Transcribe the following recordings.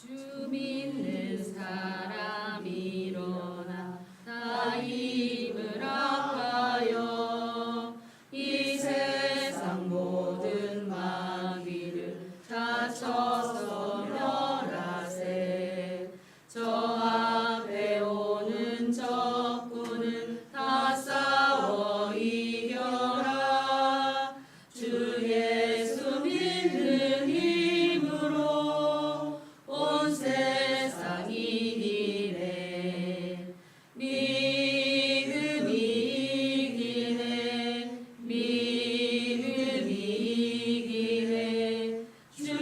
주 믿는 사람 일어나 다 힘을 합하여 이 세상 모든 마귀를 다쳐서 멸하세. 저 앞에 오는 적군은 다 싸워 이겨라. 주 예수 믿는 힘으로 온 세상 이기네. 믿음이 이기네. 믿음이 이기네. 주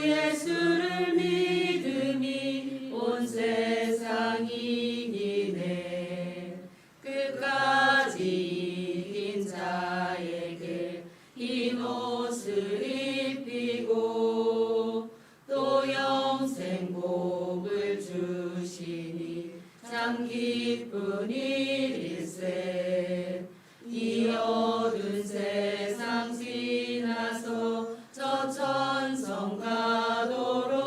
예수를 믿음이 온 세상 이기네. 끝까지 이긴 자에게 흰 옷을 입히고 또 영생 복을 주시니 참 기쁜 일일세. 이 어두운 세상 지나서 저 천성 가도록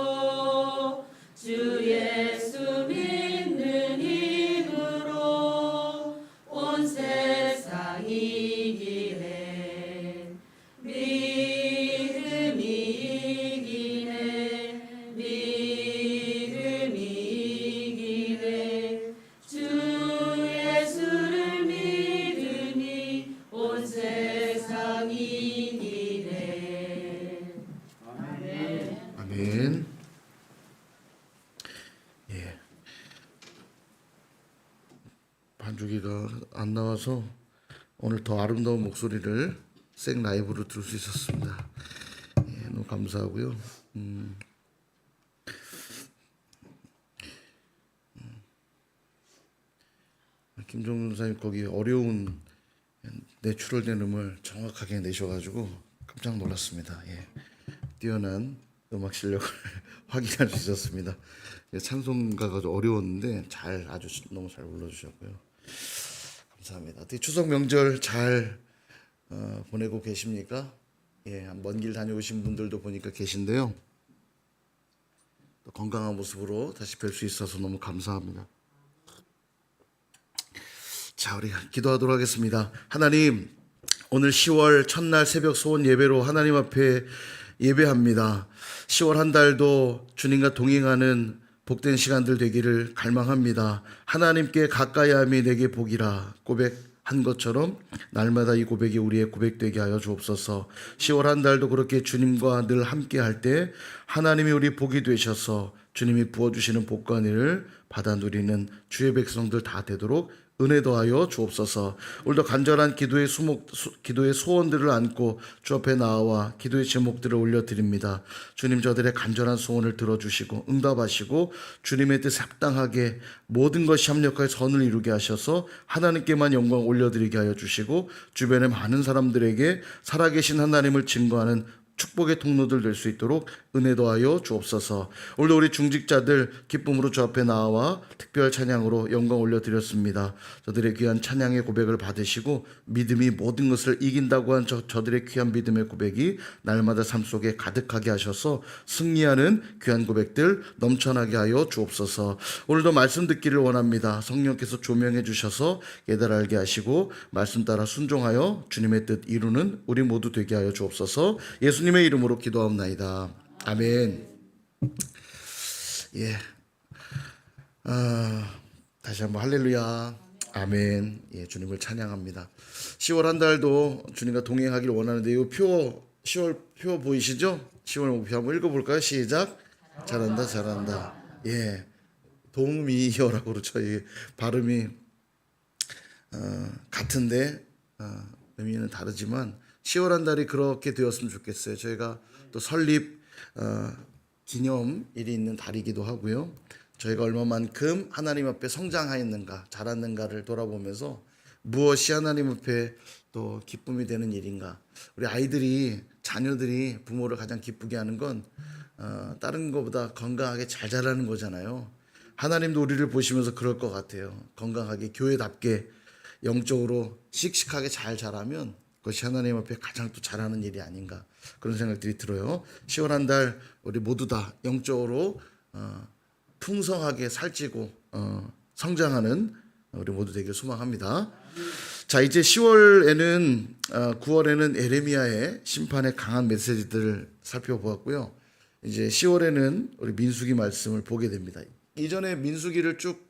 주 예수 믿는 힘으로 온 세상 이기네. 믿음이 이기네. 믿음이 이기네. 주 예수를 믿으니 온 세상 이기네. 아멘. 아멘. 예. 반주기가 안 나와서 오늘 더 아름다운 목소리를 생 라이브로 들을 수 있었습니다. 예, 너무 감사하고요. 김종준 사님 거기 어려운 내추럴 음을 정확하게 내셔가지고 깜짝 놀랐습니다. 예. 뛰어난 음악 실력을 확인할 수 있었습니다. 찬송가가 좀 어려웠는데 아주 너무 잘 불러주셨고요. 감사합니다. 어떻게 추석 명절 잘 보내고 계십니까? 예, 먼 길 다녀오신 분들도 보니까 계신데요. 또 건강한 모습으로 다시 뵐 수 있어서 너무 감사합니다. 자, 우리 기도하도록 하겠습니다. 하나님, 오늘 10월 첫날 새벽 소원 예배로 하나님 앞에 예배합니다. 10월 한 달도 주님과 동행하는 복된 시간들 되기를 갈망합니다. 하나님께 가까이함이 내게 복이라 고백한 것처럼 날마다 이 고백이 우리의 고백되게 하여 주옵소서. 10월 한 달도 그렇게 주님과 늘 함께 할 때 하나님이 우리 복이 되셔서 주님이 부어주시는 복과 은혜를 받아 누리는 주의 백성들 다 되도록 은혜 더하여 주옵소서. 오늘도 간절한 기도의 소원들을 안고 주 앞에 나와 기도의 제목들을 올려드립니다. 주님, 저들의 간절한 소원을 들어주시고 응답하시고 주님의 뜻에 합당하게 모든 것이 합력하여 선을 이루게 하셔서 하나님께만 영광 올려드리게 하여 주시고 주변의 많은 사람들에게 살아계신 하나님을 증거하는 축복의 통로들 될 수 있도록 은혜 더하여 주옵소서. 오늘도 우리 중직자들 기쁨으로 주 앞에 나와 특별 찬양으로 영광 올려드렸습니다. 저들의 귀한 찬양의 고백을 받으시고 믿음이 모든 것을 이긴다고 한 저들의 귀한 믿음의 고백이 날마다 삶 속에 가득하게 하셔서 승리하는 귀한 고백들 넘쳐나게 하여 주옵소서. 오늘도 말씀 듣기를 원합니다. 성령께서 조명해 주셔서 깨달아 알게 하시고 말씀 따라 순종하여 주님의 뜻 이루는 우리 모두 되게 하여 주옵소서. 예수님의 이름으로 기도하옵나이다. 아멘. 예. 다시 한번 할렐루야. 아멘. 예, 주님을 찬양합니다. 10월 한 달도 주님과 동행하기를 원하는데 이 10월 표 보이시죠? 10월 목표 한번 읽어볼까요? 시작. 잘한다, 잘한다. 예, 동미여라고 그렇죠. 이 발음이 같은데 의미는 다르지만 10월 한 달이 그렇게 되었으면 좋겠어요. 저희가 또 설립 기념일이 있는 달이기도 하고요. 저희가 얼마만큼 하나님 앞에 성장하였는가, 자랐는가를 돌아보면서 무엇이 하나님 앞에 또 기쁨이 되는 일인가. 우리 아이들이, 자녀들이 부모를 가장 기쁘게 하는 건 다른 것보다 건강하게 잘 자라는 거잖아요. 하나님도 우리를 보시면서 그럴 것 같아요. 건강하게 교회답게 영적으로 씩씩하게 잘 자라면 그것이 하나님 앞에 가장 또 잘하는 일이 아닌가, 그런 생각들이 들어요. 10월 한 달 우리 모두 다 영적으로 풍성하게 살찌고 성장하는 우리 모두 되길 소망합니다. 자, 이제 10월에는 9월에는 에레미야의 심판의 강한 메시지들을 살펴보았고요. 이제 10월에는 우리 민수기 말씀을 보게 됩니다. 이전에 민수기를 쭉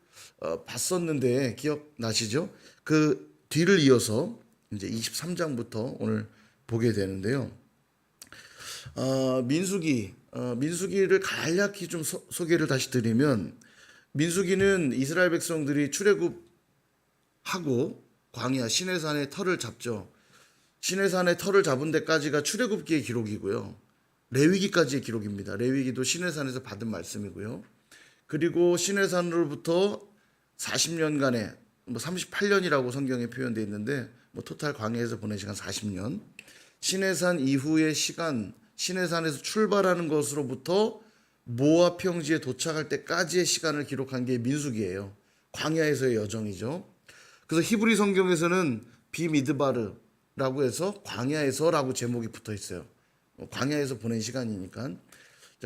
봤었는데 기억나시죠? 그 뒤를 이어서 이제 23장부터 오늘 보게 되는데요. 민수기를 간략히 좀 소개를 다시 드리면, 민수기는 이스라엘 백성들이 출애굽하고 광야 시내산의 터를 잡죠. 시내산의 터를 잡은 데까지가 출애굽기의 기록이고요. 레위기까지의 기록입니다. 레위기도 시내산에서 받은 말씀이고요. 그리고 시내산으로부터 40년간의 38년이라고 성경에 표현되어 있는데 토탈 광야에서 보낸 시간 40년. 시내산 이후의 시간, 시내산에서 출발하는 것으로부터 모압 평지에 도착할 때까지의 시간을 기록한 게 민수기예요. 광야에서의 여정이죠. 그래서 히브리 성경에서는 비미드바르라고 해서 광야에서라고 제목이 붙어 있어요. 광야에서 보낸 시간이니까.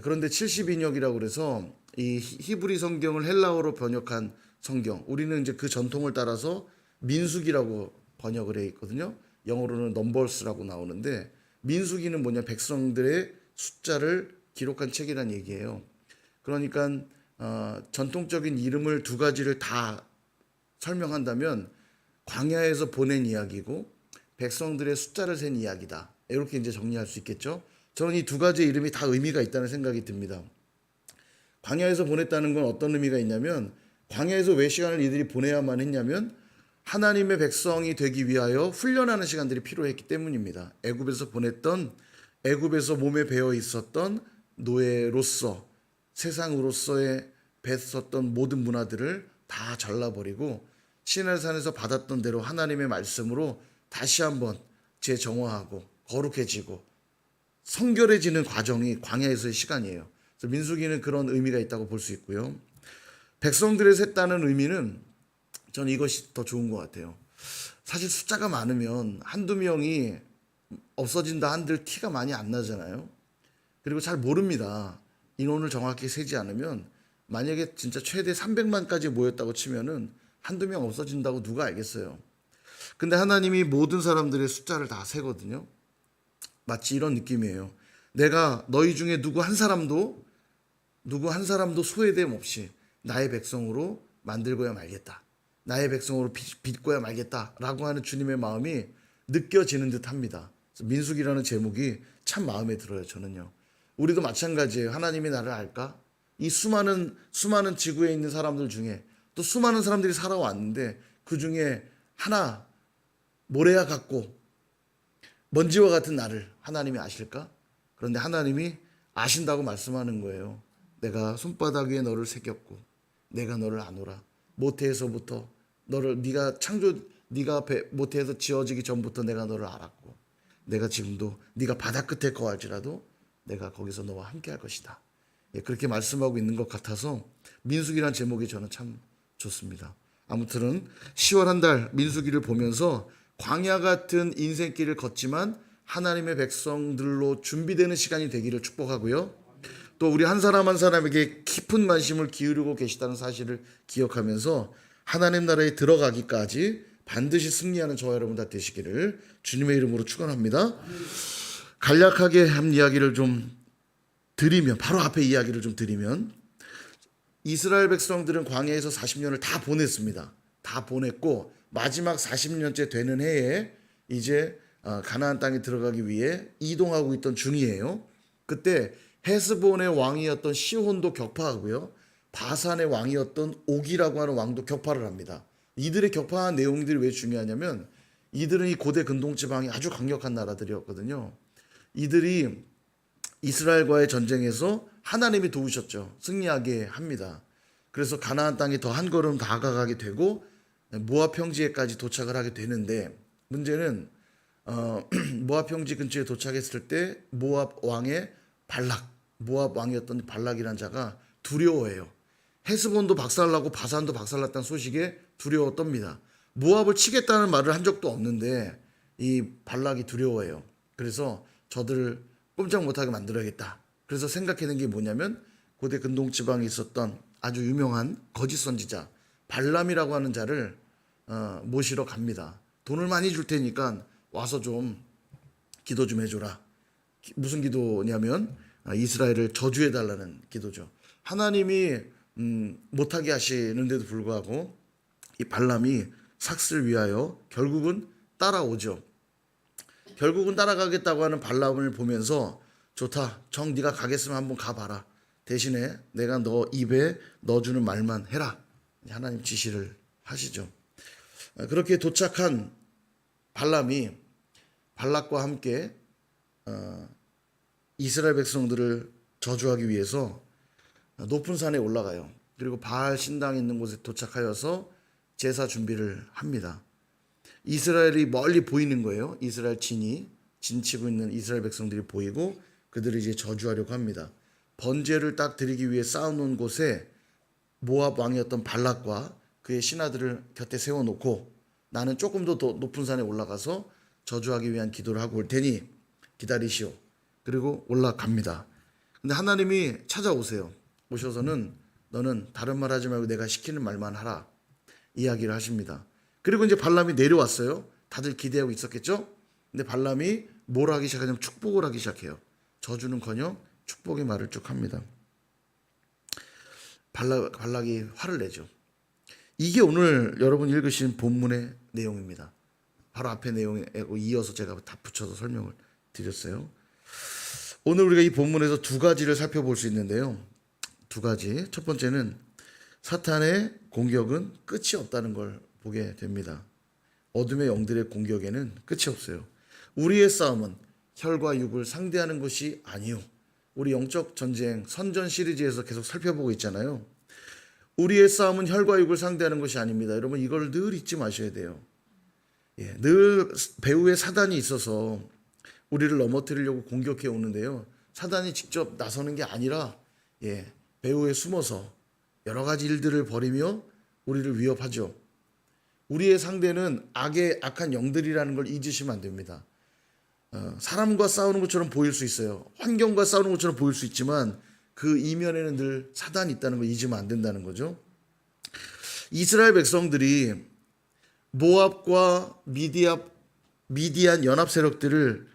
그런데 70인역이라고 그래서 이 히브리 성경을 헬라어로 번역한 성경, 우리는 이제 그 전통을 따라서 민수기라고 번역을 해 있거든요. 영어로는 넘버스라고 나오는데, 민수기는 뭐냐, 백성들의 숫자를 기록한 책이란 얘기예요. 그러니까 전통적인 이름을 두 가지를 다 설명한다면 광야에서 보낸 이야기고 백성들의 숫자를 센 이야기다, 이렇게 이제 정리할 수 있겠죠. 저는 이 두 가지의 이름이 다 의미가 있다는 생각이 듭니다. 광야에서 보냈다는 건 어떤 의미가 있냐면, 광야에서 왜 시간을 이들이 보내야만 했냐면 하나님의 백성이 되기 위하여 훈련하는 시간들이 필요했기 때문입니다. 애굽에서 몸에 배어 있었던 노예로서 세상으로서의 뱄었던 모든 문화들을 다 잘라버리고 시내산에서 받았던 대로 하나님의 말씀으로 다시 한번 재정화하고 거룩해지고 성결해지는 과정이 광야에서의 시간이에요. 그래서 민수기는 그런 의미가 있다고 볼 수 있고요. 백성들을 셌다는 의미는 저는 이것이 더 좋은 것 같아요. 사실 숫자가 많으면 한두 명이 없어진다 한들 티가 많이 안 나잖아요. 그리고 잘 모릅니다. 인원을 정확히 세지 않으면, 만약에 진짜 최대 300만까지 모였다고 치면은 한두 명 없어진다고 누가 알겠어요. 근데 하나님이 모든 사람들의 숫자를 다 세거든요. 마치 이런 느낌이에요. 내가 너희 중에 누구 한 사람도 소외됨 없이 나의 백성으로 만들고야 말겠다, 나의 백성으로 빚고야 말겠다 라고 하는 주님의 마음이 느껴지는 듯 합니다. 민수기라는 제목이 참 마음에 들어요. 저는요. 우리도 마찬가지예요. 하나님이 나를 알까? 이 수많은 지구에 있는 사람들 중에 또 수많은 사람들이 살아왔는데 그 중에 하나 모래와 같고 먼지와 같은 나를 하나님이 아실까? 그런데 하나님이 아신다고 말씀하는 거예요. 내가 손바닥 위에 너를 새겼고 내가 너를 아노라. 모태에서부터 네가 모태에서 지어지기 전부터 내가 너를 알았고 내가 지금도 네가 바다 끝에 거할지라도 내가 거기서 너와 함께 할 것이다. 그렇게 말씀하고 있는 것 같아서 민수기란 제목이 저는 참 좋습니다. 아무튼 10월 한 달 민수기를 보면서 광야 같은 인생길을 걷지만 하나님의 백성들로 준비되는 시간이 되기를 축복하고요. 또 우리 한 사람 한 사람에게 깊은 관심을 기울이고 계시다는 사실을 기억하면서 하나님 나라에 들어가기까지 반드시 승리하는 저와 여러분 다 되시기를 주님의 이름으로 축원합니다. 간략하게 한 이야기를 좀 드리면, 바로 앞에 이야기를 좀 드리면, 이스라엘 백성들은 광야에서 40년을 다 보냈습니다. 다 보냈고 마지막 40년째 되는 해에 이제 가나안 땅에 들어가기 위해 이동하고 있던 중이에요. 그때 헤스본의 왕이었던 시혼도 격파하고요, 바산의 왕이었던 옥이라고 하는 왕도 격파를 합니다. 이들의 격파한 내용들이 왜 중요하냐면, 이들은 이 고대 근동지방이 아주 강력한 나라들이었거든요. 이들이 이스라엘과의 전쟁에서 하나님이 도우셨죠. 승리하게 합니다. 그래서 가나안 땅에 더 한 걸음 다가가게 되고 모압 평지에까지 도착을 하게 되는데, 문제는 모압 평지 근처에 도착했을 때 모압 왕이었던 발락이라는 자가 두려워해요. 헤스본도 박살나고 바산도 박살났다는 소식에 두려워 떱니다. 모압을 치겠다는 말을 한 적도 없는데 이 발락이 두려워해요. 그래서 저들을 꼼짝 못하게 만들어야겠다. 그래서 생각해낸 게 뭐냐면, 고대 근동 지방에 있었던 아주 유명한 거짓 선지자 발람이라고 하는 자를 모시러 갑니다. 돈을 많이 줄 테니까 와서 좀 기도 좀 해줘라. 무슨 기도냐면 이스라엘을 저주해 달라는 기도죠. 하나님이 못하게 하시는데도 불구하고 이 발람이 삭스를 위하여 결국은 따라오죠. 결국은 따라가겠다고 하는 발람을 보면서 좋다. 정 네가 가겠으면 한번 가봐라. 대신에 내가 너 입에 넣어주는 말만 해라. 하나님 지시를 하시죠. 그렇게 도착한 발람이 발락과 함께 이스라엘 백성들을 저주하기 위해서 높은 산에 올라가요. 그리고 바알 신당이 있는 곳에 도착하여서 제사 준비를 합니다. 이스라엘이 멀리 보이는 거예요. 이스라엘 진 치고 있는 이스라엘 백성들이 보이고 그들을 이제 저주하려고 합니다. 번제를 딱 드리기 위해 쌓아놓은 곳에 모압 왕이었던 발락과 그의 신하들을 곁에 세워놓고 나는 조금 더 높은 산에 올라가서 저주하기 위한 기도를 하고 올 테니 기다리시오. 그리고 올라갑니다. 근데 하나님이 찾아오세요. 오셔서는 너는 다른 말 하지 말고 내가 시키는 말만 하라. 이야기를 하십니다. 그리고 이제 발람이 내려왔어요. 다들 기대하고 있었겠죠? 근데 발람이 뭘 하기 시작하냐면 축복을 하기 시작해요. 저주는커녕 축복의 말을 쭉 합니다. 발락이 화를 내죠. 이게 오늘 여러분 읽으신 본문의 내용입니다. 바로 앞에 내용에 이어서 제가 다 붙여서 설명을 드렸어요. 오늘 우리가 이 본문에서 두 가지를 살펴볼 수 있는데요. 두 가지. 첫 번째는 사탄의 공격은 끝이 없다는 걸 보게 됩니다. 어둠의 영들의 공격에는 끝이 없어요. 우리의 싸움은 혈과 육을 상대하는 것이 아니요. 우리 영적 전쟁 선전 시리즈에서 계속 살펴보고 있잖아요. 우리의 싸움은 혈과 육을 상대하는 것이 아닙니다. 여러분 이걸 늘 잊지 마셔야 돼요. 늘 배후에 사단이 있어서 우리를 넘어뜨리려고 공격해 오는데요. 사단이 직접 나서는 게 아니라 배후에 숨어서 여러 가지 일들을 벌이며 우리를 위협하죠. 우리의 상대는 악한 영들이라는 걸 잊으시면 안 됩니다. 사람과 싸우는 것처럼 보일 수 있어요. 환경과 싸우는 것처럼 보일 수 있지만 그 이면에는 늘 사단이 있다는 걸 잊으면 안 된다는 거죠. 이스라엘 백성들이 모압과 미디안 연합 세력들을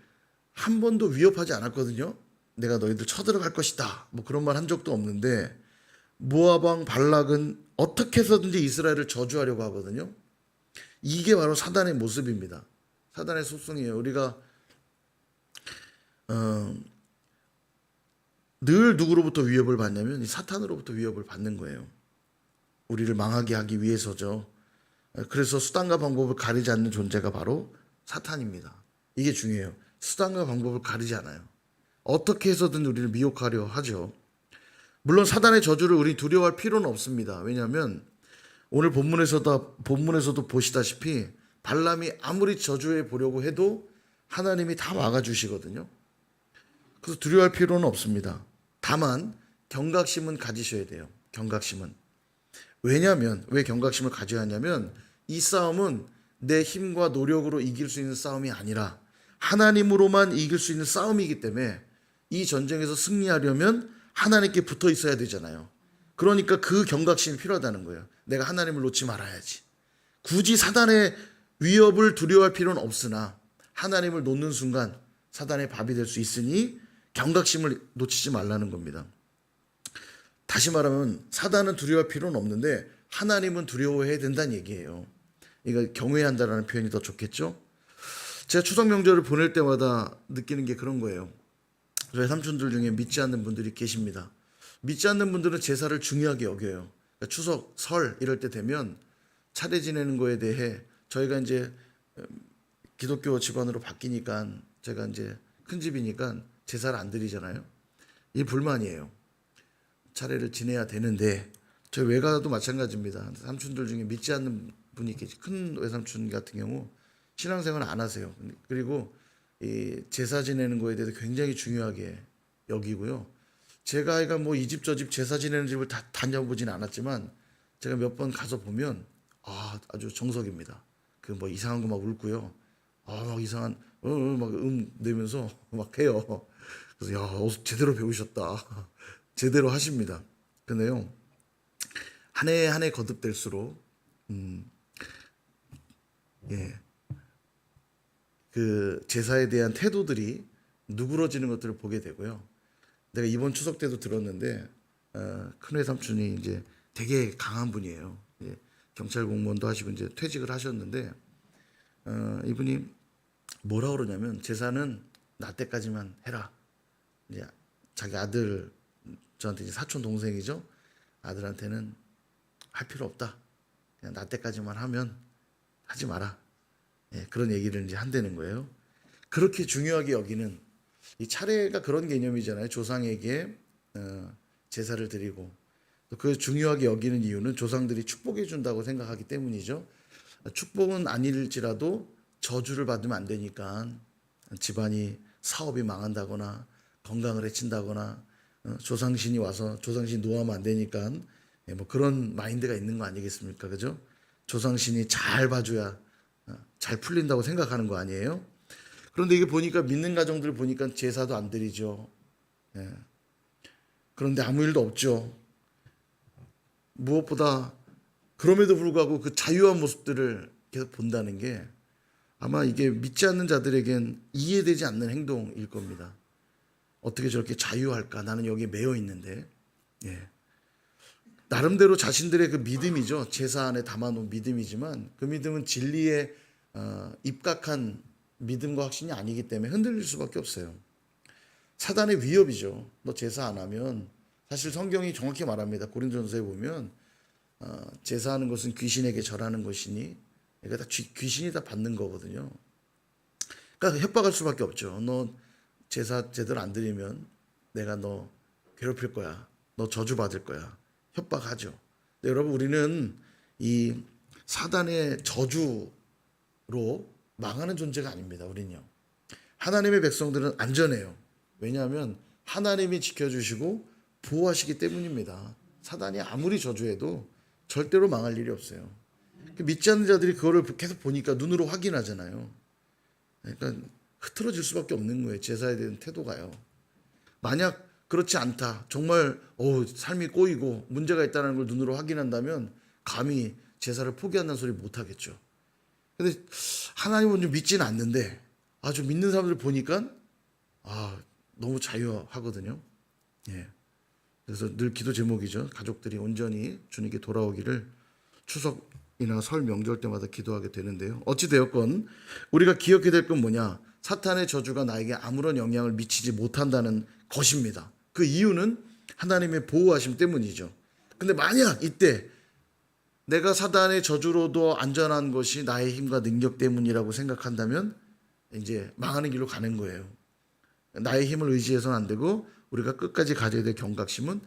한 번도 위협하지 않았거든요. 내가 너희들 쳐들어갈 것이다. 뭐 그런 말 한 적도 없는데 모압 왕 발락은 어떻게 해서든지 이스라엘을 저주하려고 하거든요. 이게 바로 사단의 모습입니다. 사단의 속성이에요. 우리가 늘 누구로부터 위협을 받냐면 이 사탄으로부터 위협을 받는 거예요. 우리를 망하게 하기 위해서죠. 그래서 수단과 방법을 가리지 않는 존재가 바로 사탄입니다. 이게 중요해요. 수단과 방법을 가리지 않아요. 어떻게 해서든 우리를 미혹하려 하죠. 물론 사단의 저주를 우리 두려워할 필요는 없습니다. 왜냐하면 오늘 본문에서도 보시다시피 발람이 아무리 저주해 보려고 해도 하나님이 다 막아주시거든요. 그래서 두려워할 필요는 없습니다. 다만 경각심은 가지셔야 돼요. 경각심은. 왜냐하면 왜 경각심을 가져야 하냐면 이 싸움은 내 힘과 노력으로 이길 수 있는 싸움이 아니라 하나님으로만 이길 수 있는 싸움이기 때문에 이 전쟁에서 승리하려면 하나님께 붙어 있어야 되잖아요. 그러니까 그 경각심이 필요하다는 거예요. 내가 하나님을 놓지 말아야지. 굳이 사단의 위협을 두려워할 필요는 없으나 하나님을 놓는 순간 사단의 밥이 될 수 있으니 경각심을 놓치지 말라는 겁니다. 다시 말하면 사단은 두려워할 필요는 없는데 하나님은 두려워해야 된다는 얘기예요. 이거 경외한다라는 표현이 더 좋겠죠? 제가 추석 명절을 보낼 때마다 느끼는 게 그런 거예요. 저희 삼촌들 중에 믿지 않는 분들이 계십니다. 믿지 않는 분들은 제사를 중요하게 여겨요. 그러니까 추석, 설 이럴 때 되면 차례 지내는 거에 대해 저희가 이제 기독교 집안으로 바뀌니까 제가 이제 큰 집이니까 제사를 안 드리잖아요. 이 불만이에요. 차례를 지내야 되는데 저희 외가도 마찬가지입니다. 삼촌들 중에 믿지 않는 분이 계시. 큰 외삼촌 같은 경우 신앙생활을 안 하세요. 그리고 이 제사 지내는 거에 대해서 굉장히 중요하게 여기고요. 제가 아이가 뭐 이 집 저 집 제사 지내는 집을 다 다녀보진 않았지만 제가 몇 번 가서 보면 아주 정석입니다. 그 뭐 이상한 거 막 울고요. 막 이상한 막 내면서 막 해요. 그래서 야 제대로 배우셨다. 제대로 하십니다. 근데요, 한 해 한 해 거듭될수록 그 제사에 대한 태도들이 누그러지는 것들을 보게 되고요. 내가 이번 추석 때도 들었는데 큰 외삼촌이 이제 되게 강한 분이에요. 경찰 공무원도 하시고 이제 퇴직을 하셨는데 이분이 뭐라 그러냐면 제사는 나 때까지만 해라. 이제 자기 아들, 저한테 이제 사촌 동생이죠. 아들한테는 할 필요 없다. 그냥 나 때까지만 하면 하지 마라. 그런 얘기를 이제 한다는 거예요. 그렇게 중요하게 여기는 이 차례가 그런 개념이잖아요. 조상에게 제사를 드리고 또 그 중요하게 여기는 이유는 조상들이 축복해 준다고 생각하기 때문이죠. 축복은 아닐지라도 저주를 받으면 안 되니까 집안이 사업이 망한다거나 건강을 해친다거나 조상신이 와서 조상신 노하면 안 되니까 뭐 그런 마인드가 있는 거 아니겠습니까? 그죠? 조상신이 잘 봐줘야 잘 풀린다고 생각하는 거 아니에요? 그런데 이게 보니까 믿는 가정들 보니까 제사도 안 드리죠. 그런데 아무 일도 없죠. 무엇보다 그럼에도 불구하고 그 자유한 모습들을 계속 본다는 게 아마 이게 믿지 않는 자들에겐 이해되지 않는 행동일 겁니다. 어떻게 저렇게 자유할까? 나는 여기에 매여 있는데. 나름대로 자신들의 그 믿음이죠. 제사 안에 담아놓은 믿음이지만 그 믿음은 진리에 입각한 믿음과 확신이 아니기 때문에 흔들릴 수밖에 없어요. 사단의 위협이죠. 너 제사 안 하면 사실 성경이 정확히 말합니다. 고린도전서에 보면 제사하는 것은 귀신에게 절하는 것이니 이거 다 귀신이 다 받는 거거든요. 그러니까 협박할 수밖에 없죠. 너 제사 제대로 안 드리면 내가 너 괴롭힐 거야. 너 저주 받을 거야. 협박하죠. 근데 여러분 우리는 이 사단의 저주로 망하는 존재가 아닙니다. 우리는요. 하나님의 백성들은 안전해요. 왜냐하면 하나님이 지켜주시고 보호하시기 때문입니다. 사단이 아무리 저주해도 절대로 망할 일이 없어요. 믿지 않는 자들이 그거를 계속 보니까 눈으로 확인하잖아요. 그러니까 흐트러질 수밖에 없는 거예요. 제사에 대한 태도가요. 만약 그렇지 않다. 정말 삶이 꼬이고 문제가 있다는 걸 눈으로 확인한다면 감히 제사를 포기한다는 소리 못 하겠죠. 근데 하나님은 좀 믿지는 않는데 아주 믿는 사람들 보니까 너무 자유하거든요. 그래서 늘 기도 제목이죠. 가족들이 온전히 주님께 돌아오기를 추석이나 설 명절 때마다 기도하게 되는데요. 어찌 되었건 우리가 기억해야 될 건 뭐냐? 사탄의 저주가 나에게 아무런 영향을 미치지 못한다는 것입니다. 그 이유는 하나님의 보호하심 때문이죠. 근데 만약 이때 내가 사단의 저주로도 안전한 것이 나의 힘과 능력 때문이라고 생각한다면 이제 망하는 길로 가는 거예요. 나의 힘을 의지해서는 안 되고 우리가 끝까지 가져야 될 경각심은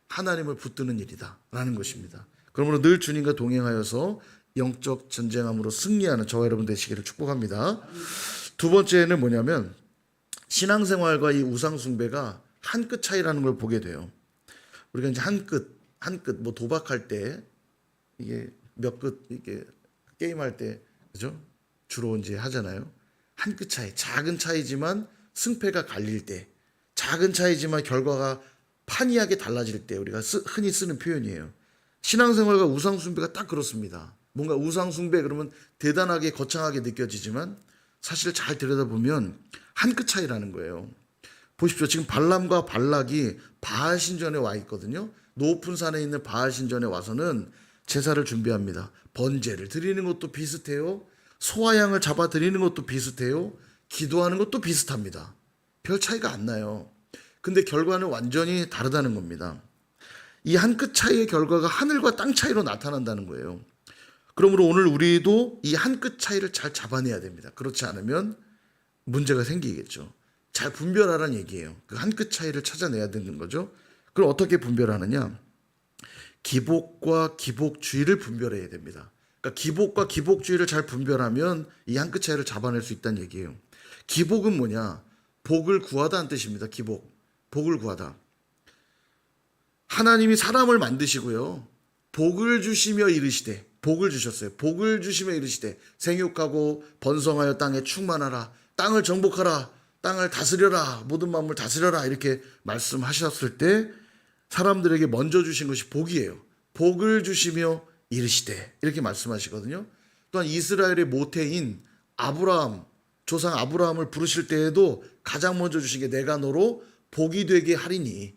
하나님을 붙드는 일이다라는 것입니다. 그러므로 늘 주님과 동행하여서 영적 전쟁함으로 승리하는 저와 여러분 되시기를 축복합니다. 두 번째는 뭐냐면 신앙생활과 이 우상숭배가 한 끗 차이라는 걸 보게 돼요. 우리가 이제 한 끗 뭐 도박할 때 이게 몇 끗 이게 게임할 때 그죠? 주로 이제 하잖아요. 한 끗 차이, 작은 차이지만 승패가 갈릴 때, 작은 차이지만 결과가 판이하게 달라질 때 우리가 흔히 쓰는 표현이에요. 신앙생활과 우상숭배가 딱 그렇습니다. 뭔가 우상숭배 그러면 대단하게 거창하게 느껴지지만 사실 잘 들여다보면 한 끗 차이라는 거예요. 보십시오. 지금 발람과 발락이 바알 신전에 와 있거든요. 높은 산에 있는 바알 신전에 와서는 제사를 준비합니다. 번제를 드리는 것도 비슷해요. 소화양을 잡아 드리는 것도 비슷해요. 기도하는 것도 비슷합니다. 별 차이가 안 나요. 근데 결과는 완전히 다르다는 겁니다. 이 한 끗 차이의 결과가 하늘과 땅 차이로 나타난다는 거예요. 그러므로 오늘 우리도 이 한 끗 차이를 잘 잡아내야 됩니다. 그렇지 않으면 문제가 생기겠죠. 잘 분별하라는 얘기예요. 그 한 끗 차이를 찾아내야 되는 거죠. 그럼 어떻게 분별하느냐? 기복과 기복주의를 분별해야 됩니다. 그러니까 기복과 기복주의를 잘 분별하면 이 한 끗 차이를 잡아낼 수 있다는 얘기예요. 기복은 뭐냐? 복을 구하다는 뜻입니다. 기복. 복을 구하다. 하나님이 사람을 만드시고요. 복을 주시며 이르시되, 복을 주셨어요. 복을 주시며 이르시되 생육하고 번성하여 땅에 충만하라. 땅을 정복하라. 땅을 다스려라. 모든 만물 다스려라. 이렇게 말씀하셨을 때 사람들에게 먼저 주신 것이 복이에요. 복을 주시며 이르시되 이렇게 말씀하시거든요. 또한 이스라엘의 모태인 아브라함, 조상 아브라함을 부르실 때에도 가장 먼저 주신 게 내가 너로 복이 되게 하리니.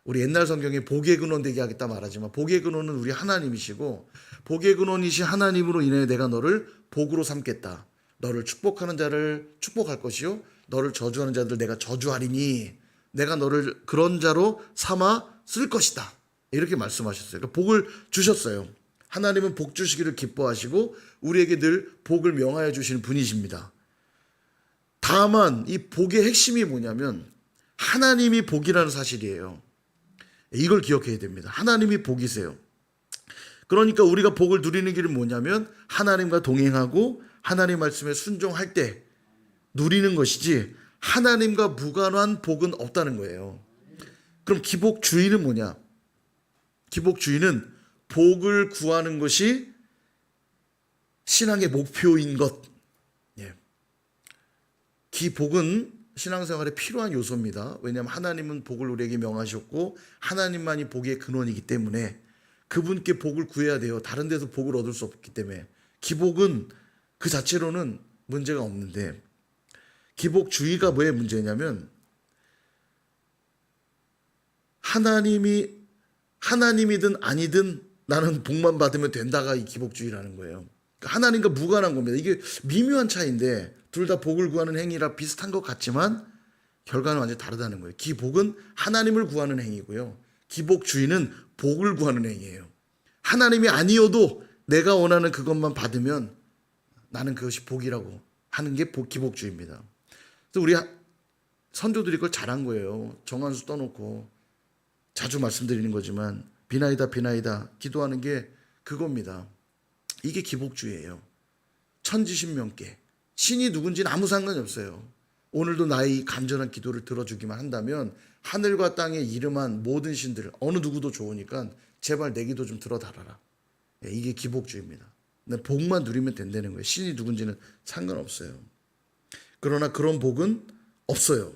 우리 옛날 성경에 복의 근원 되게 하겠다 말하지만 복의 근원은 우리 하나님이시고 복의 근원이신 하나님으로 인해 내가 너를 복으로 삼겠다. 너를 축복하는 자를 축복할 것이요 너를 저주하는 자들 내가 저주하리니 내가 너를 그런 자로 삼아 쓸 것이다. 이렇게 말씀하셨어요. 그러니까 복을 주셨어요. 하나님은 복 주시기를 기뻐하시고 우리에게 늘 복을 명하여 주시는 분이십니다. 다만 이 복의 핵심이 뭐냐면 하나님이 복이라는 사실이에요. 이걸 기억해야 됩니다. 하나님이 복이세요. 그러니까 우리가 복을 누리는 길은 뭐냐면 하나님과 동행하고 하나님 말씀에 순종할 때 누리는 것이지 하나님과 무관한 복은 없다는 거예요. 그럼 기복주의는 뭐냐? 기복주의는 복을 구하는 것이 신앙의 목표인 것. 기복은 신앙생활에 필요한 요소입니다. 왜냐하면 하나님은 복을 우리에게 명하셨고 하나님만이 복의 근원이기 때문에 그분께 복을 구해야 돼요. 다른 데서 복을 얻을 수 없기 때문에. 기복은 그 자체로는 문제가 없는데 기복주의가 뭐의 문제냐면 하나님이든 아니든 나는 복만 받으면 된다가 이 기복주의라는 거예요. 그러니까 하나님과 무관한 겁니다. 이게 미묘한 차이인데 둘 다 복을 구하는 행위라 비슷한 것 같지만 결과는 완전히 다르다는 거예요. 기복은 하나님을 구하는 행위고요. 기복주의는 복을 구하는 행위예요. 하나님이 아니어도 내가 원하는 그것만 받으면 나는 그것이 복이라고 하는 게 기복주의입니다. 그래서 우리 선조들이 그걸 잘한 거예요. 정한수 떠놓고 자주 말씀드리는 거지만 비나이다 비나이다 기도하는 게 그겁니다. 이게 기복주의예요. 천지신명께 신이 누군지는 아무 상관이 없어요. 오늘도 나의 간절한 기도를 들어주기만 한다면 하늘과 땅에 이름한 모든 신들 어느 누구도 좋으니까 제발 내 기도 좀 들어달아라. 이게 기복주의입니다. 복만 누리면 된다는 거예요. 신이 누군지는 상관없어요. 그러나 그런 복은 없어요.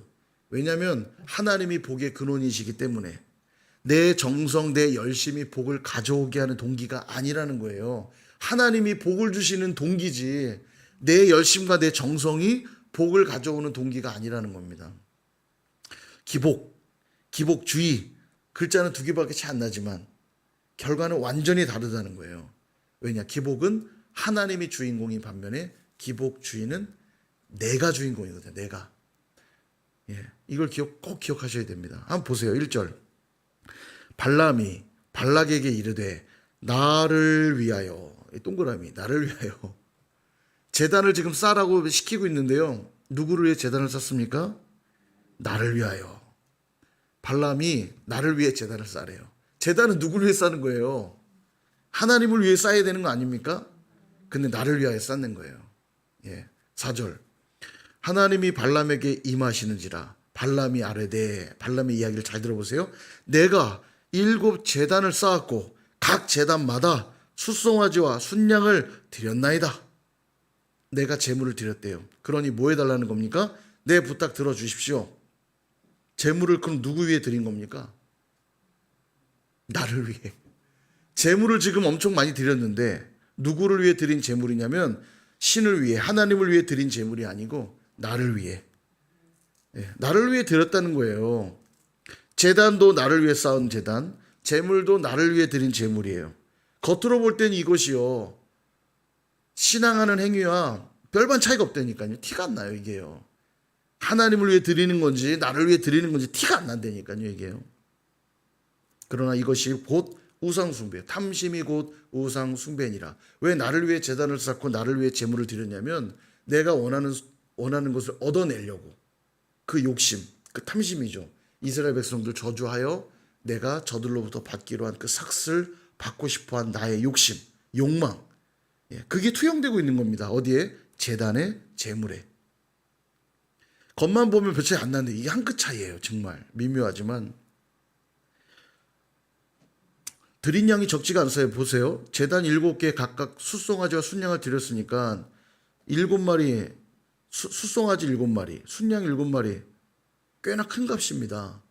왜냐하면 하나님이 복의 근원이시기 때문에 내 정성, 내 열심이 복을 가져오게 하는 동기가 아니라는 거예요. 하나님이 복을 주시는 동기지 내 열심과 내 정성이 복을 가져오는 동기가 아니라는 겁니다. 기복주의 글자는 두 개밖에 차이 안 나지만 결과는 완전히 다르다는 거예요. 왜냐? 기복은 하나님이 주인공인 반면에 기복주의는 내가 주인공이거든요. 내가. 이걸 꼭 기억하셔야 됩니다. 한번 보세요. 1절. 발람이 발락에게 이르되 나를 위하여 동그라미 나를 위하여 제단을 지금 쌓으라고 시키고 있는데요. 누구를 위해 제단을 쌓습니까? 나를 위하여. 발람이 나를 위해 제단을 쌓으래요. 제단은 누구를 위해 쌓는 거예요? 하나님을 위해 쌓아야 되는 거 아닙니까? 근데 나를 위하여 쌓는 거예요. 4절. 하나님이 발람에게 임하시는지라 발람이 아뢰되 발람의 이야기를 잘 들어보세요. 내가 7 제단을 쌓았고 각 제단마다 숫송아지와 순양을 드렸나이다. 내가 제물을 드렸대요. 그러니 뭐 해달라는 겁니까? 내 부탁 들어주십시오. 제물을 그럼 누구 위해 드린 겁니까? 나를 위해. 제물을 지금 엄청 많이 드렸는데 누구를 위해 드린 제물이냐면 신을 위해 하나님을 위해 드린 제물이 아니고 나를 위해. 나를 위해 드렸다는 거예요. 제단도 나를 위해 쌓은 제단, 제물도 나를 위해 드린 제물이에요. 겉으로 볼 때는 이것이요. 신앙하는 행위와 별반 차이가 없다니까요. 티가 안 나요, 이게요. 하나님을 위해 드리는 건지 나를 위해 드리는 건지 티가 안 난다니까요, 이게요. 그러나 이것이 곧 우상숭배, 탐심이 곧 우상숭배니라. 왜 나를 위해 제단을 쌓고 나를 위해 제물을 드렸냐면 내가 원하는 것을 얻어내려고. 그 욕심, 그 탐심이죠. 이스라엘 백성들 저주하여 내가 저들로부터 받기로 한 그 삭슬 받고 싶어한 나의 욕심, 욕망. 그게 투영되고 있는 겁니다. 어디에? 제단의 제물에. 겉만 보면 별 차이 안 나는데 이게 한 끗 차이예요. 정말 미묘하지만 드린 양이 적지가 않아요. 보세요. 제단 7개 각각 숫송아지와 순양을 드렸으니까 7마리 숫송아지 7마리, 순양 7마리 꽤나 큰 값입니다.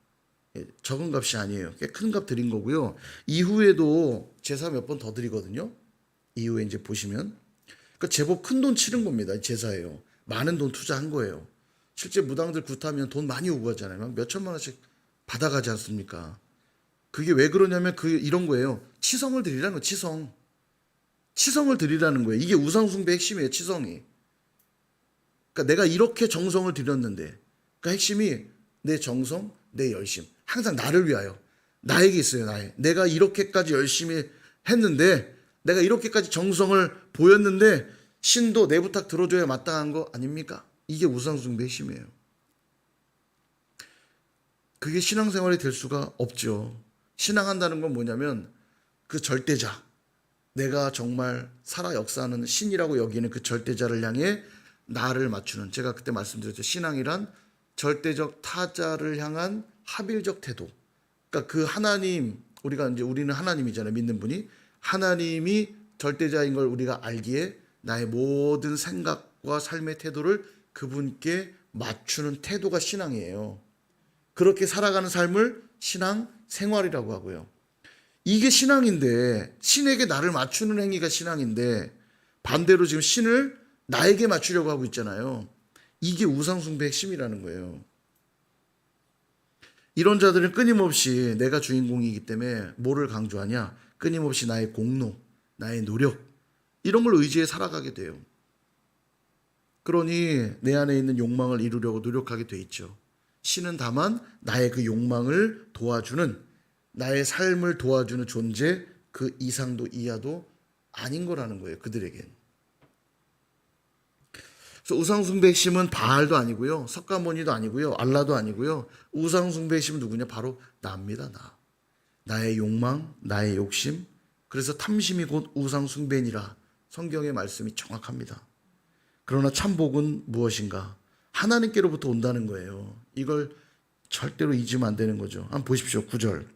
적은 값이 아니에요. 꽤 큰 값 드린 거고요. 이후에도 제사 몇 번 더 드리거든요. 이후에 이제 보시면. 그러니까 제법 큰 돈 치른 겁니다. 제사예요. 많은 돈 투자한 거예요. 실제 무당들 굿하면 돈 많이 오고 가잖아요. 막 몇 천만 원씩 받아가지 않습니까? 그게 왜 그러냐면 이런 거예요. 치성을 드리라는 거예요. 치성을 드리라는 거예요. 이게 우상숭배 핵심이에요. 치성이. 그러니까 내가 이렇게 정성을 들였는데, 그러니까 핵심이 내 정성, 내 열심. 항상 나를 위하여. 나에게 있어요. 내가 이렇게까지 열심히 했는데, 내가 이렇게까지 정성을 보였는데 신도 내 부탁 들어줘야 마땅한 거 아닙니까? 이게 우상숭배 핵심이에요. 그게 신앙생활이 될 수가 없죠. 신앙한다는 건 뭐냐면 그 절대자, 내가 정말 살아 역사하는 신이라고 여기는 그 절대자를 향해 나를 맞추는, 제가 그때 말씀드렸죠. 신앙이란 절대적 타자를 향한 합일적 태도. 그러니까 그 하나님, 우리는 하나님이잖아요. 믿는 분이. 하나님이 절대자인 걸 우리가 알기에 나의 모든 생각과 삶의 태도를 그분께 맞추는 태도가 신앙이에요. 그렇게 살아가는 삶을 신앙 생활이라고 하고요. 이게 신앙인데, 신에게 나를 맞추는 행위가 신앙인데, 반대로 지금 신을 나에게 맞추려고 하고 있잖아요. 이게 우상숭배의 핵심이라는 거예요. 이런 자들은 끊임없이 내가 주인공이기 때문에 뭐를 강조하냐? 끊임없이 나의 공로, 나의 노력, 이런 걸 의지해 살아가게 돼요. 그러니 내 안에 있는 욕망을 이루려고 노력하게 돼 있죠. 신은 다만 나의 그 욕망을 도와주는, 나의 삶을 도와주는 존재, 그 이상도 이하도 아닌 거라는 거예요. 그들에겐. 그래서 우상숭배 핵심은 바알도 아니고요, 석가모니도 아니고요, 알라도 아니고요. 우상숭배 핵심은 누구냐? 바로 나입니다. 나의 욕망, 나의 욕심. 그래서 탐심이 곧 우상숭배니라. 성경의 말씀이 정확합니다. 그러나 참복은 무엇인가? 하나님께로부터 온다는 거예요. 이걸 절대로 잊으면 안 되는 거죠. 한번 보십시오. 9절.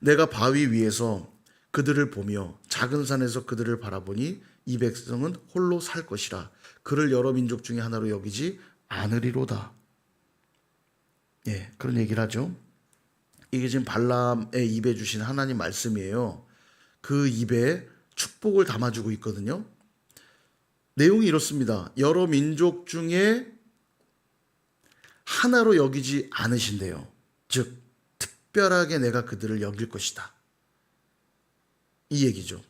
내가 바위 위에서 그들을 보며 작은 산에서 그들을 바라보니 이 백성은 홀로 살 것이라. 그를 여러 민족 중에 하나로 여기지 않으리로다. 예, 그런 얘기를 하죠. 이게 지금 발람의 입에 주신 하나님 말씀이에요. 그 입에 축복을 담아주고 있거든요. 내용이 이렇습니다. 여러 민족 중에 하나로 여기지 않으신대요. 즉 특별하게 내가 그들을 여길 것이다. 이 얘기죠.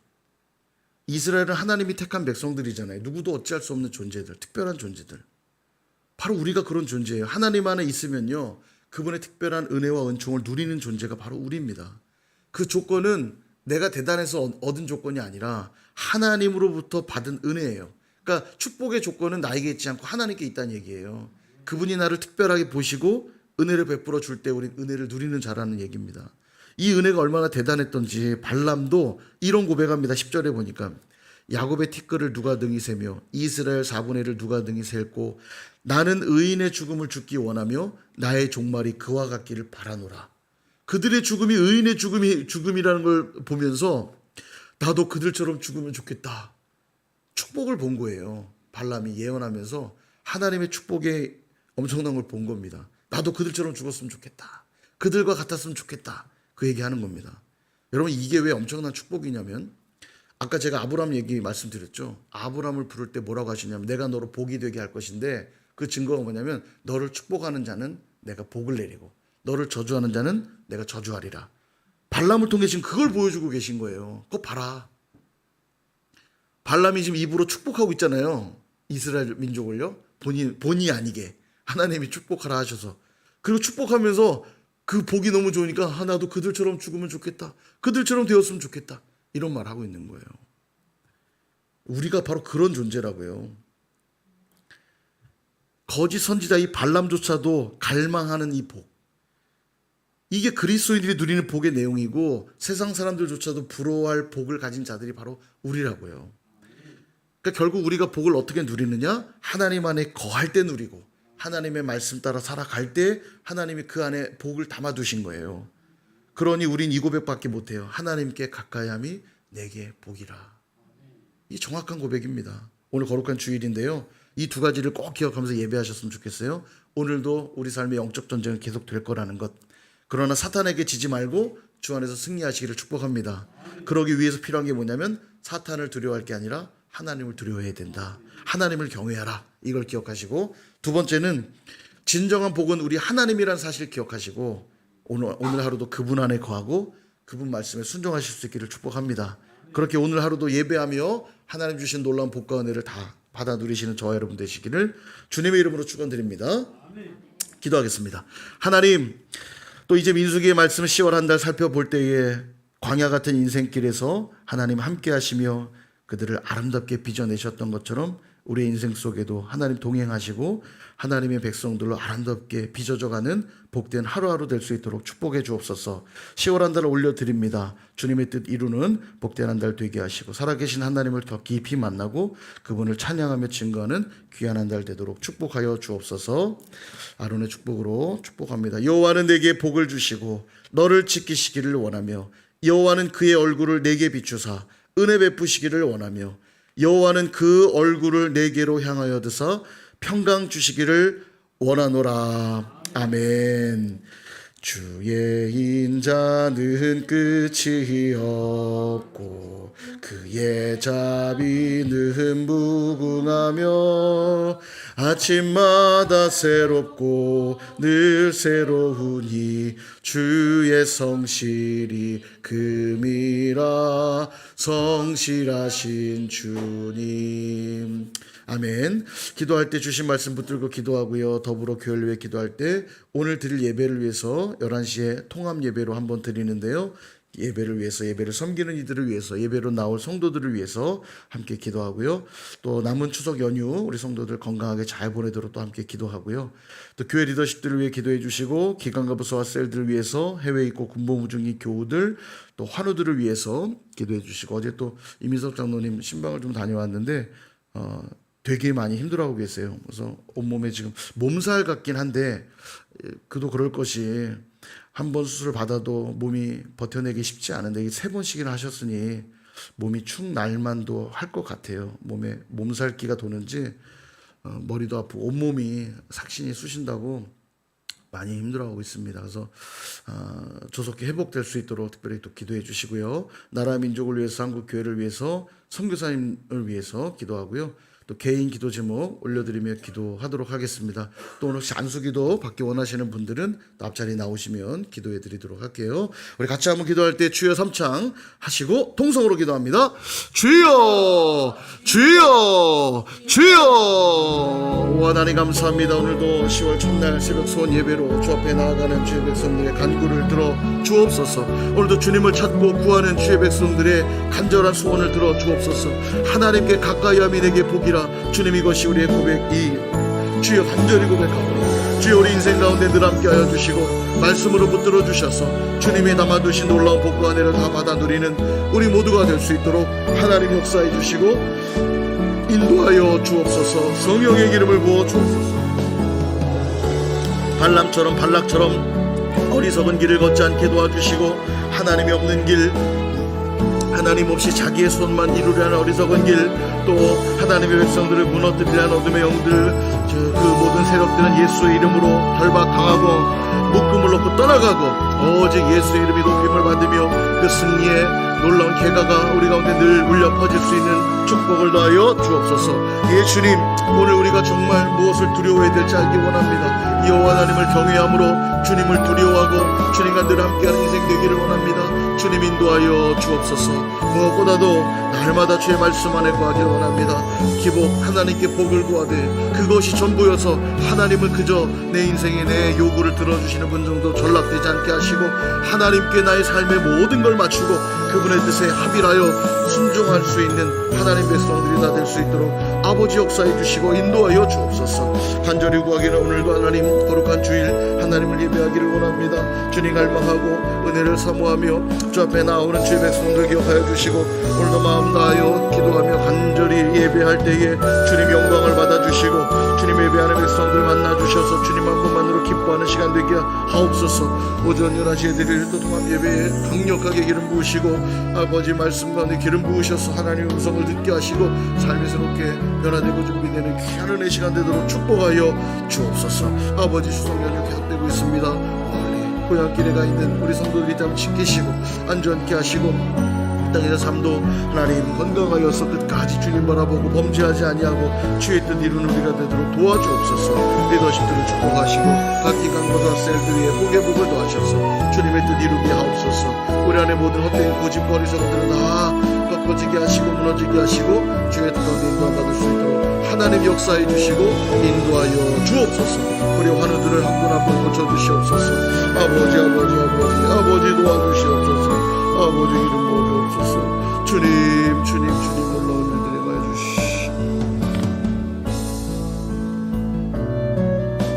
이스라엘은 하나님이 택한 백성들이잖아요. 누구도 어찌할 수 없는 존재들, 특별한 존재들. 바로 우리가 그런 존재예요. 하나님 안에 있으면요, 그분의 특별한 은혜와 은총을 누리는 존재가 바로 우리입니다. 그 조건은 내가 대단해서 얻은 조건이 아니라 하나님으로부터 받은 은혜예요. 그러니까 축복의 조건은 나에게 있지 않고 하나님께 있다는 얘기예요. 그분이 나를 특별하게 보시고 은혜를 베풀어 줄 때 우린 은혜를 누리는 자라는 얘기입니다. 이 은혜가 얼마나 대단했던지 발람도 이런 고백합니다. 10절에 보니까 야곱의 티끌을 누가 등이 세며 이스라엘 4분의 1을 누가 등이 셀고 나는 의인의 죽음을 죽기 원하며 나의 종말이 그와 같기를 바라노라. 그들의 죽음이 의인의 죽음이라는 걸 보면서 나도 그들처럼 죽으면 좋겠다. 축복을 본 거예요. 발람이 예언하면서 하나님의 축복의 엄청난 걸 본 겁니다. 나도 그들처럼 죽었으면 좋겠다. 그들과 같았으면 좋겠다. 그 얘기하는 겁니다. 여러분, 이게 왜 엄청난 축복이냐면, 아까 제가 아브라함 얘기 말씀드렸죠. 아브라함을 부를 때 뭐라고 하시냐면 내가 너로 복이 되게 할 것인데, 그 증거가 뭐냐면 너를 축복하는 자는 내가 복을 내리고 너를 저주하는 자는 내가 저주하리라. 발람을 통해 지금 그걸 보여주고 계신 거예요. 그거 봐라. 발람이 지금 입으로 축복하고 있잖아요. 이스라엘 민족을요. 본의 아니게 하나님이 축복하라 하셔서. 그리고 축복하면서 그 복이 너무 좋으니까 나도 그들처럼 죽으면 좋겠다. 그들처럼 되었으면 좋겠다. 이런 말 하고 있는 거예요. 우리가 바로 그런 존재라고요. 거짓 선지자 이 발람조차도 갈망하는 이 복. 이게 그리스도인들이 누리는 복의 내용이고 세상 사람들조차도 부러워할 복을 가진 자들이 바로 우리라고요. 그러니까 결국 우리가 복을 어떻게 누리느냐? 하나님 안에 거할 때 누리고 하나님의 말씀 따라 살아갈 때 하나님이 그 안에 복을 담아두신 거예요. 그러니 우린 이 고백밖에 못해요. 하나님께 가까이함이 내게 복이라. 이 정확한 고백입니다. 오늘 거룩한 주일인데요. 이 두 가지를 꼭 기억하면서 예배하셨으면 좋겠어요. 오늘도 우리 삶의 영적 전쟁은 계속 될 거라는 것. 그러나 사탄에게 지지 말고 주 안에서 승리하시기를 축복합니다. 그러기 위해서 필요한 게 뭐냐면 사탄을 두려워할 게 아니라 하나님을 두려워해야 된다. 하나님을 경외하라. 이걸 기억하시고, 두 번째는 진정한 복은 우리 하나님이란 사실 기억하시고 오늘 하루도 그분 안에 거하고 그분 말씀에 순종하실 수 있기를 축복합니다. 그렇게 오늘 하루도 예배하며 하나님 주신 놀라운 복과 은혜를 다 받아 누리시는 저와 여러분 되시기를 주님의 이름으로 축원드립니다. 기도하겠습니다. 하나님, 또 이제 민수기의 말씀을 10월 한 달 살펴볼 때에 광야 같은 인생길에서 하나님 함께 하시며 그들을 아름답게 빚어내셨던 것처럼 우리의 인생 속에도 하나님 동행하시고 하나님의 백성들로 아름답게 빚어져가는 복된 하루하루 될 수 있도록 축복해 주옵소서. 10월 한 달을 올려드립니다. 주님의 뜻 이루는 복된 한 달 되게 하시고 살아계신 하나님을 더 깊이 만나고 그분을 찬양하며 증거하는 귀한 한 달 되도록 축복하여 주옵소서. 아론의 축복으로 축복합니다. 여호와는 내게 복을 주시고 너를 지키시기를 원하며 여호와는 그의 얼굴을 내게 비추사 은혜 베푸시기를 원하며 여호와는 그 얼굴을 내게로 향하여 드사 평강 주시기를 원하노라. 아멘. 주의 인자는 끝이 없고 그의 자비는 무궁하며 아침마다 새롭고 늘 새로우니 주의 성실이 금이라. 성실하신 주님. 아멘. 기도할 때 주신 말씀 붙들고 기도하고요. 더불어 교회를 위해 기도할 때 오늘 드릴 예배를 위해서 11시에 통합 예배로 한번 드리는데요. 예배를 위해서, 예배를 섬기는 이들을 위해서, 예배로 나올 성도들을 위해서 함께 기도하고요. 또 남은 추석 연휴 우리 성도들 건강하게 잘 보내도록 또 함께 기도하고요. 또 교회 리더십들을 위해 기도해 주시고 기관과 부서와 셀들을 위해서 해외에 있고 군복무중인 교우들 또 환우들을 위해서 기도해 주시고, 어제 또 이민석 장로님 신방을 좀 다녀왔는데 되게 많이 힘들어하고 계세요. 그래서 온몸에 지금 몸살 같긴 한데 그도 그럴 것이 한 번 수술 받아도 몸이 버텨내기 쉽지 않은데 3번씩이나 하셨으니 몸이 축 날만도 할 것 같아요. 몸에 몸살기가 도는지 머리도 아프고 온몸이 삭신이 쑤신다고 많이 힘들어하고 있습니다. 그래서 조속히 회복될 수 있도록 특별히 또 기도해 주시고요. 나라 민족을 위해서, 한국 교회를 위해서, 선교사님을 위해서 기도하고요. 또 개인 기도 제목 올려드리며 기도하도록 하겠습니다. 또 오늘 혹시 안수기도 받기 원하시는 분들은 또 앞자리 나오시면 기도해 드리도록 할게요. 우리 같이 한번 기도할 때 주여 3창 하시고 통성으로 기도합니다. 주여 주여 주여. 오 하나님 감사합니다. 오늘도 10월 첫날 새벽 소원 예배로 주 앞에 나아가는 주의 백성들의 간구를 들어 주옵소서. 오늘도 주님을 찾고 구하는 주의 백성들의 간절한 소원을 들어 주옵소서. 하나님께 가까이함이 내게 복이라. 주님, 이것이 우리의 고백이 주여 간절히 고백하오니 주여 우리 인생 가운데 늘 함께하여 주시고 말씀으로 붙들어 주셔서 주님이 담아두신 놀라운 복과 은혜를 다 받아 누리는 우리 모두가 될 수 있도록 하나님 역사해 주시고 인도하여 주옵소서. 성령의 기름을 부어 주옵소서. 발람처럼 발락처럼 어리석은 길을 걷지 않게 도와주시고 하나님이 없는 길, 하나님 없이 자기의 손만 이루려는 어리석은 길, 또 하나님의 백성들을 무너뜨리려는 어둠의 영들, 그 모든 세력들은 예수의 이름으로 결박당하고 묶음을 놓고 떠나가고 오직 예수의 이름이 높임을 받으며 그 승리의 놀라운 계가가 우리 가운데 늘 울려 퍼질 수 있는 축복을 더하여 주옵소서. 예 주님, 오늘 우리가 정말 무엇을 두려워해야 될지 알기 원합니다. 여호와 하나님을 경외함으로 주님을 두려워하고 주님과 늘 함께하는 인생 되기를 원합니다. 주님 인도하여 주옵소서. 무엇보다도 날마다 주의 말씀 안에 구하기를 원합니다. 기복 하나님께 복을 구하되 그것이 전부여서 하나님을 그저 내 인생에 내 요구를 들어주시는 분 정도 전락되지 않게 하시고 하나님께 나의 삶의 모든 걸 맞추고 그분의 뜻에 합일하여 순종할 수 있는 하나님 백성들이 다 될 수 있도록 아버지 역사해 주시고 인도하여 주옵소서. 간절히 구하기는 오늘도 하나님 거룩한 주일 하나님을 예배하기를 원합니다. 주님 갈망하고 은혜를 사모하며 주 앞에 나오는 주의 백성들 기억하여 주시고 오늘도 마음 다하여 기도하며 간절히 예배할 때에 주님 영광을 받아주시고 주님 예배하는 백성들 만나주셔서 주님 한 분만으로 기뻐하는 시간 되게 하옵소서. 오전 11시에 드릴 또 통합 예배에 강력하게 기름 부으시고 아버지 말씀 가운데 기름 부으셔서 하나님의 음성을 듣게 하시고 삶이 새롭게 변화되고 준비되는 귀한 은혜 시간 되도록 축복하여 주옵소서. 아버지 추석 연휴 계속되고 있습니다. 고향길에 가 있는 우리 성도들이 참 지키시고 안전케 하시고 땅에서 삶도 하나님 건강하여서 끝까지 주님 바라보고 범죄하지 아니하고 주의 뜻 이루는 우리가 되도록 도와주옵소서. 리더십들을 축복하시고 각 기관과 셀들 위에 복의 복을 더하셔서 주님의 뜻 이루게 하옵소서. 우리 안에 모든 헛된 고집 어리석음들은 다 꺾어지게 하시고 무너지게 하시고 주의 뜻 가운데 인도함 받을 수 있도록 하나님 역사해 주시고 인도하여 주옵소서. 우리 환우들을 한 분 한 분 고쳐주시옵소서. 아버지 도와주시옵소서. 아버지 이름 부어주옵소서. 주님